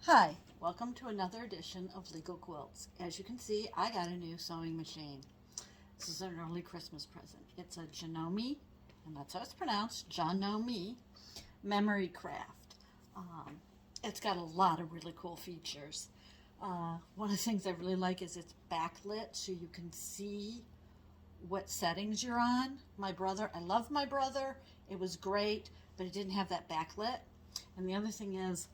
Hi, welcome to another edition of Legal Quilts. As you can see, I got a new sewing machine. This is an early Christmas present. It's a Janome, and that's how it's pronounced, Janome Memory Craft. It's got a lot of really cool features. One of the things I really like is it's backlit so you can see what settings you're on. I love my brother. It was great, but it didn't have that backlit. And the other thing is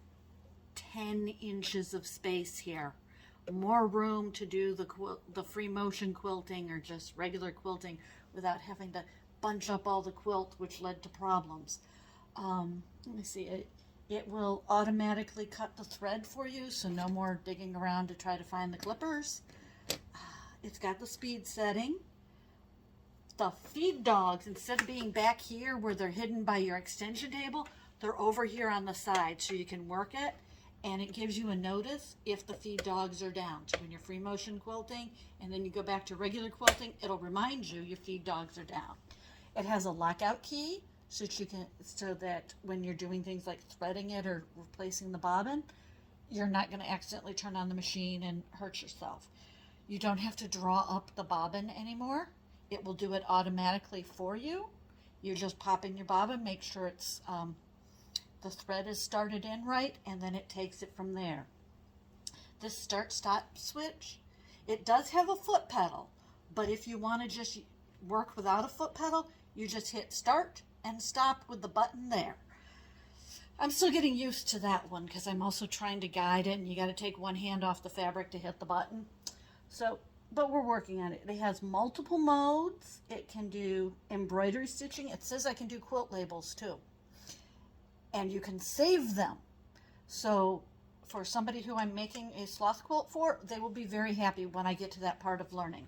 10 inches of space here. More room to do the free motion quilting or just regular quilting without having to bunch up all the quilt, which led to problems. Let me see. It will automatically cut the thread for you, so no more digging around to try to find the clippers. It's got the speed setting. The feed dogs, instead of being back here where they're hidden by your extension table, they're over here on the side so you can work it, and it gives you a notice if the feed dogs are down. So when you're free motion quilting and then you go back to regular quilting, it'll remind you your feed dogs are down. It has a lockout key so that when you're doing things like threading it or replacing the bobbin, you're not going to accidentally turn on the machine and hurt yourself. You don't have to draw up the bobbin anymore. It will do it automatically for you. You just pop in your bobbin, make sure it's the thread is started in right, and then it takes it from there. This start-stop switch, it does have a foot pedal, but if you want to just work without a foot pedal, you just hit start and stop with the button there. I'm still getting used to that one because I'm also trying to guide it, and you got to take one hand off the fabric to hit the button. But we're working on it. It has multiple modes. It can do embroidery stitching. It says I can do quilt labels too. And you can save them. So for somebody who I'm making a sloth quilt for, they will be very happy when I get to that part of learning.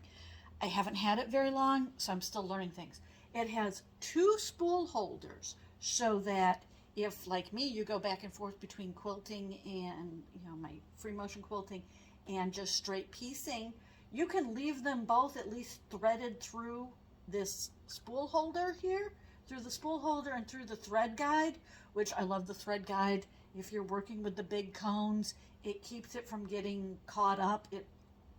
I haven't had it very long, so I'm still learning things. It has 2 spool holders so that if, like me, you go back and forth between quilting and, my free motion quilting and just straight piecing, you can leave them both at least threaded through this spool holder here, through the spool holder and through the thread guide, which I love the thread guide. If you're working with the big cones, it keeps it from getting caught up.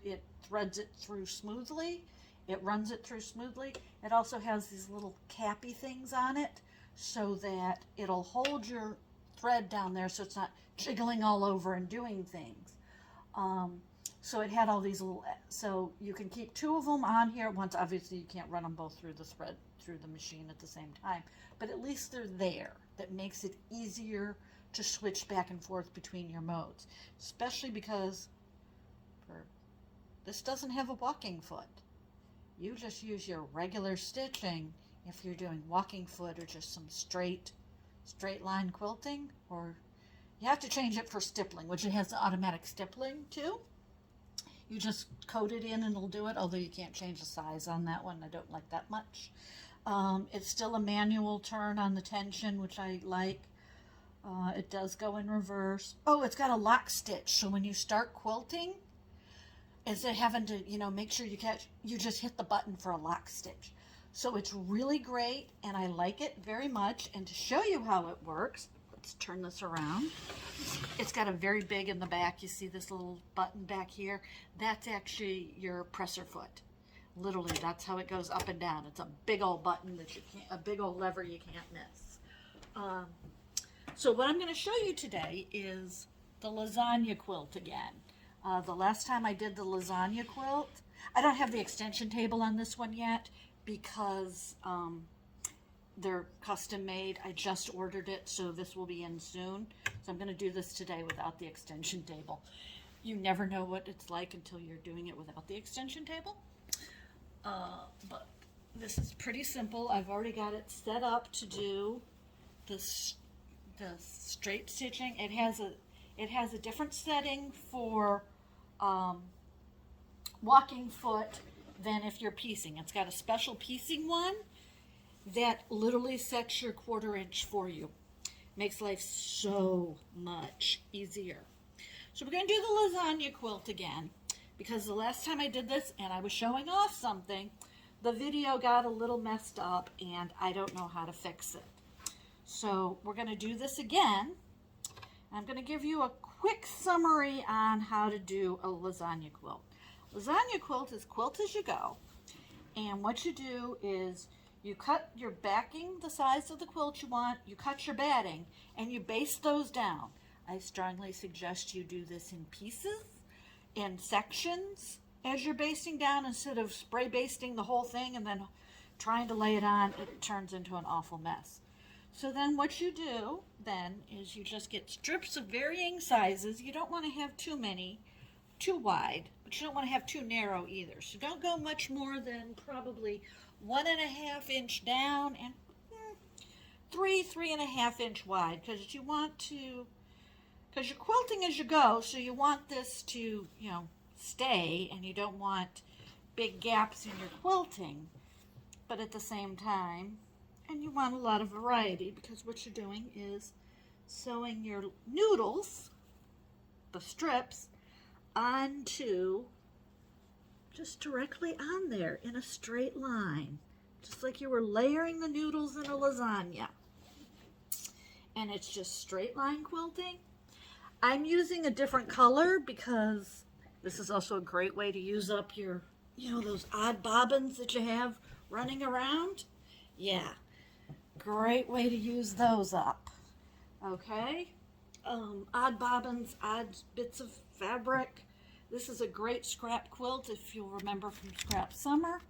It threads it through smoothly. It runs it through smoothly. It also has these little cappy things on it so that it'll hold your thread down there so it's not jiggling all over and doing things. So it had all these little, so you can keep 2 of them on here at once. Obviously you can't run them both through the machine at the same time, but at least they're there. That makes it easier to switch back and forth between your modes, especially because this doesn't have a walking foot. You just use your regular stitching if you're doing walking foot or just some straight line quilting, or you have to change it for stippling, which it has the automatic stippling too. You just code it in and it'll do it, although you can't change the size on that one. I don't like that much. It's still a manual turn on the tension, which I like. It does go in reverse. Oh, it's got a lock stitch, so when you start quilting, instead of having to, make sure you just hit the button for a lock stitch. So it's really great, and I like it very much. And to show you how it works, let's turn this around. It's got a very big in the back. You see this little button back here? That's actually your presser foot. Literally, that's how it goes up and down. It's a big old button a big old lever you can't miss. So what I'm going to show you today is the lasagna quilt again. The last time I did the lasagna quilt, I don't have the extension table on this one yet because they're custom made. I just ordered it, so this will be in soon. So I'm going to do this today without the extension table. You never know what it's like until you're doing it without the extension table. But this is pretty simple. I've already got it set up to do the straight stitching. It has a different setting for walking foot than if you're piecing. It's got a special piecing one that literally sets your 1/4 inch for you. Makes life so much easier. So we're going to do the lasagna quilt again, because the last time I did this and I was showing off something, the video got a little messed up and I don't know how to fix it. So we're going to do this again, I'm going to give you a quick summary on how to do a lasagna quilt. Lasagna quilt is quilt as you go. And what you do is you cut your backing the size of the quilt you want, you cut your batting, and you baste those down. I strongly suggest you do this in pieces, in sections, as you're basting down instead of spray basting the whole thing and then trying to lay it on. It turns into an awful mess. So then what you do then is you just get strips of varying sizes. You don't want to have too many, too wide, but you don't want to have too narrow either. So don't go much more than probably 1.5 inch down and 3.5 inch wide, because you want to, because you're quilting as you go, so you want this to, stay, and you don't want big gaps in your quilting, but at the same time, and you want a lot of variety, because what you're doing is sewing your noodles, the strips, onto, just directly on there in a straight line, just like you were layering the noodles in a lasagna. And it's just straight line quilting. I'm using a different color because this is also a great way to use up your, those odd bobbins that you have running around. Yeah, great way to use those up. Okay, odd bobbins, odd bits of fabric. This is a great scrap quilt if you'll remember from Scrap Summer.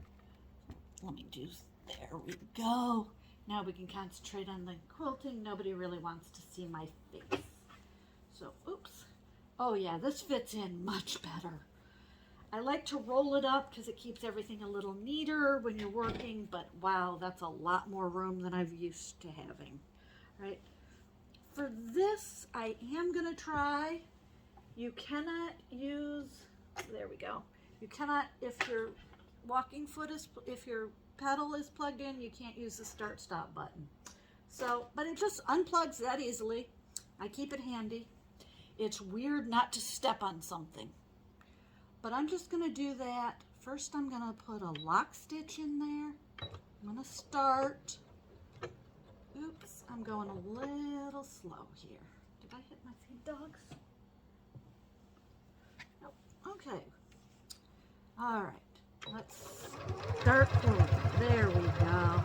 Let me do, there we go. Now we can concentrate on the quilting. Nobody really wants to see my face. So, oops. Oh yeah, this fits in much better. I like to roll it up because it keeps everything a little neater when you're working, but wow, that's a lot more room than I've used to having. Right? For this, I am going to try, you cannot use, there we go. You cannot, if your walking foot is, if your pedal is plugged in, you can't use the start stop button. So, but it just unplugs that easily. I keep it handy. It's weird not to step on something, but I'm just going to do that. First, I'm going to put a lock stitch in there. I'm going to start. Oops, I'm going a little slow here. Did I hit my feed dogs? Nope. Okay. All right. Let's start quilting. There we go.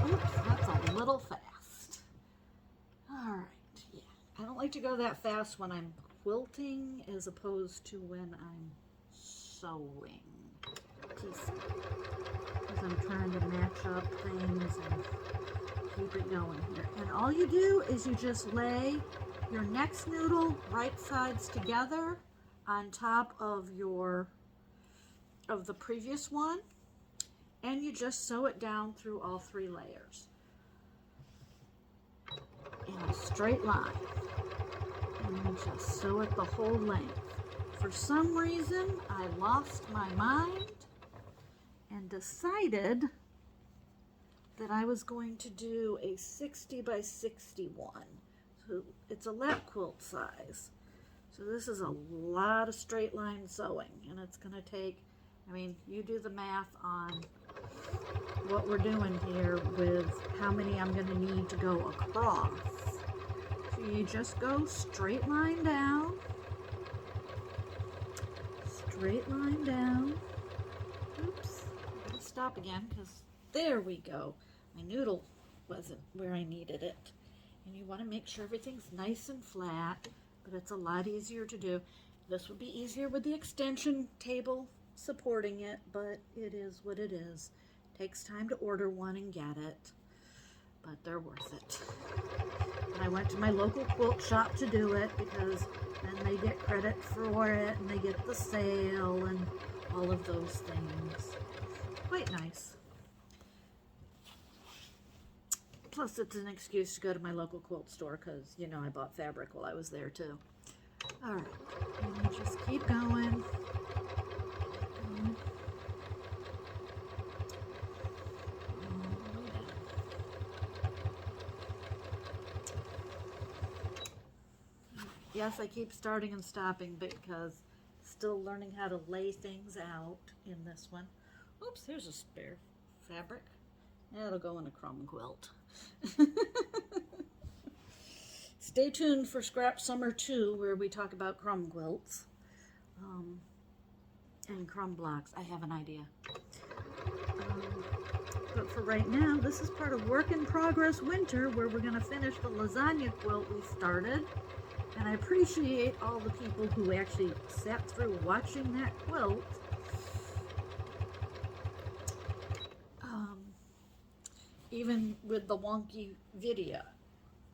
Oops, that's a little fast. All right. Yeah. I don't like to go that fast when I'm quilting as opposed to when I'm sewing pieces, because I'm trying to match up things and keep it going here. And all you do is you just lay your next noodle right sides together on top of the previous one, and you just sew it down through all 3 layers in a straight line, and you just sew it the whole length. For some reason, I lost my mind and decided that I was going to do a 60 by 61. So it's a lap quilt size. So this is a lot of straight line sewing, and it's going to take, I mean, you do the math on what we're doing here with how many I'm going to need to go across. So you just go straight line down, straight line down. Oops, I'm going to stop again because there we go. My noodle wasn't where I needed it. And you want to make sure everything's nice and flat, but it's a lot easier to do. This would be easier with the extension table supporting it, but it is what it is. Takes time to order one and get it, but they're worth it. And I went to my local quilt shop to do it because then they get credit for it and they get the sale and all of those things. Quite nice. Plus it's an excuse to go to my local quilt store because, I bought fabric while I was there too. All right, and you just keep going. Yes, I keep starting and stopping because still learning how to lay things out in this one. Oops, there's a spare fabric. That'll go in a crumb quilt. Stay tuned for Scrap Summer 2, where we talk about crumb quilts and crumb blocks. I have an idea. But for right now, this is part of Work in Progress Winter, where we're going to finish the lasagna quilt we started. And I appreciate all the people who actually sat through watching that quilt. Even with the wonky video.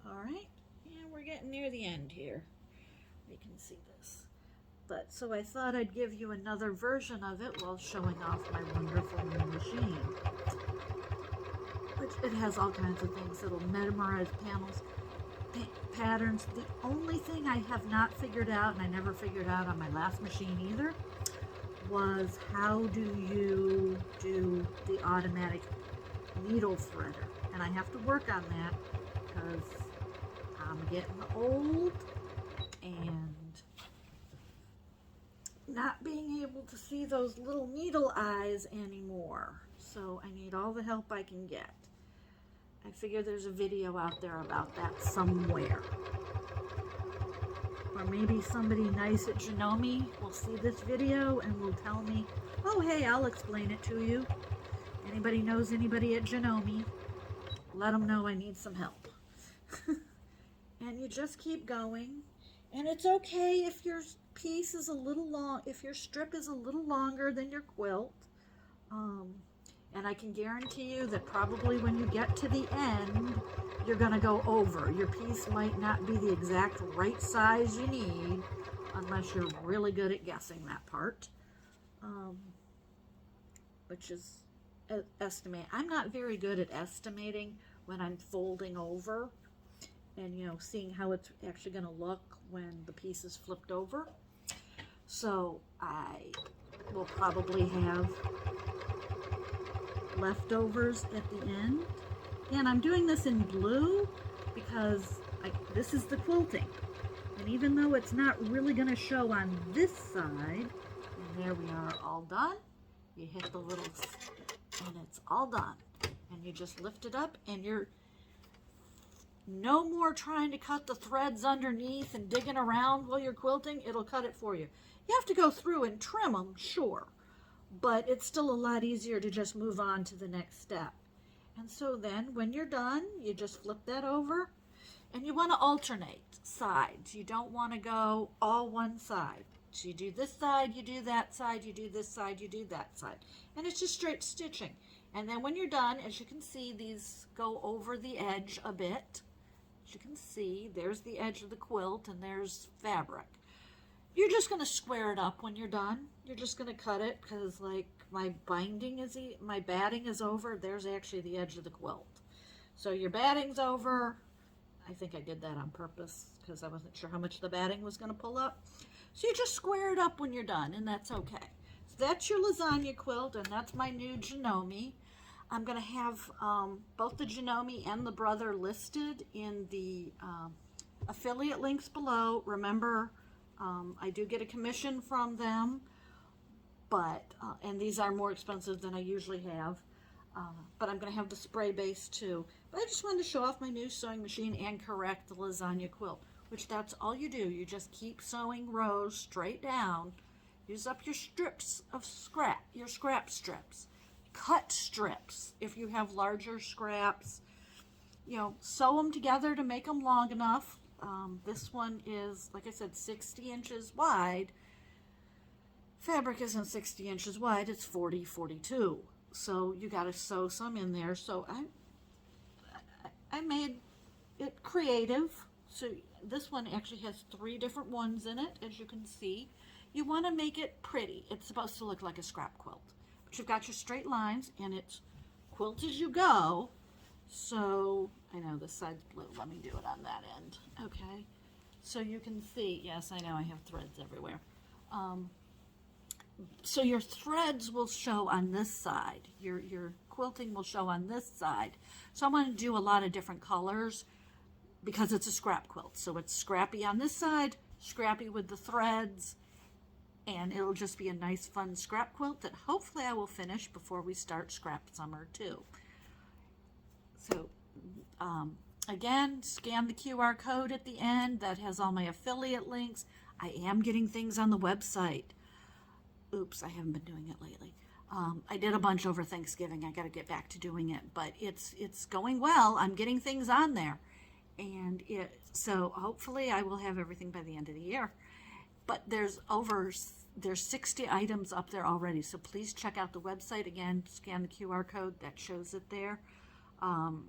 All right, and we're getting near the end here. You can see this. But so I thought I'd give you another version of it while showing off my wonderful new machine. Which it has all kinds of things. It'll memorize panels, patterns. The only thing I have not figured out, and I never figured out on my last machine either, was how do you do the automatic needle threader. And I have to work on that because I'm getting old and not being able to see those little needle eyes anymore. So I need all the help I can get. I figure there's a video out there about that somewhere. Or maybe somebody nice at Janome will see this video and will tell me, oh hey, I'll explain it to you. Anybody knows anybody at Janome, let them know I need some help. And you just keep going. And it's okay if your piece is a little long, if your strip is a little longer than your quilt. And I can guarantee you that probably when you get to the end, you're going to go over. Your piece might not be the exact right size you need, unless you're really good at guessing that part. Which is estimate. I'm not very good at estimating when I'm folding over and, you know, seeing how it's actually going to look when the piece is flipped over. So I will probably have leftovers at the end. And I'm doing this in blue because this is the quilting. And even though it's not really going to show on this side, and there we are, all done, you hit the little, and it's all done. And you just lift it up, and you're no more trying to cut the threads underneath and digging around while you're quilting. It'll cut it for you. You have to go through and trim them, sure, but it's still a lot easier to just move on to the next step. And so then when you're done, you just flip that over, and you want to alternate sides. You don't want to go all one side. So you do this side, you do that side, you do this side, you do that side. And it's just straight stitching. And then when you're done, as you can see, these go over the edge a bit. As you can see, there's the edge of the quilt and there's fabric. You're just going to square it up when you're done. You're just going to cut it because, like, my batting is over. There's actually the edge of the quilt. So your batting's over. I think I did that on purpose because I wasn't sure how much the batting was going to pull up. So you just square it up when you're done, and that's okay. So that's your lasagna quilt, and that's my new Janome. I'm going to have both the Janome and the Brother listed in the affiliate links below. Remember, I do get a commission from them, but and these are more expensive than I usually have. But I'm going to have the spray base too. But I just wanted to show off my new sewing machine and correct the lasagna quilt, which that's all you do. You just keep sewing rows straight down. Use up your strips of scrap, your scrap strips. Cut strips if you have larger scraps. You know, sew them together to make them long enough. This one is, like I said, 60 inches wide. Fabric isn't 60 inches wide, it's 40, 42. So you got to sew some in there. So I made it creative. So this one actually has 3 different ones in it, as you can see. You want to make it pretty. It's supposed to look like a scrap quilt. But you've got your straight lines, and it's quilt as you go. So, I know this side's blue. Let me do it on that end. Okay. So you can see, yes, I know I have threads everywhere. So your threads will show on this side. Your quilting will show on this side. So I'm going to do a lot of different colors because it's a scrap quilt. So it's scrappy on this side, scrappy with the threads, and it'll just be a nice fun scrap quilt that hopefully I will finish before we start Scrap Summer 2. So Again, scan the QR code at the end. That has all my affiliate links. I am getting things on the website. Oops, I haven't been doing it lately. I did a bunch over Thanksgiving. I got to get back to doing it, but it's going well. I'm getting things on there, and so hopefully I will have everything by the end of the year. But there's 60 items up there already, so please check out the website again. Scan the QR code that shows it there, and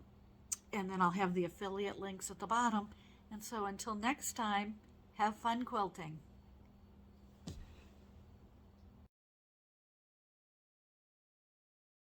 then I'll have the affiliate links at the bottom. And so until next time, have fun quilting.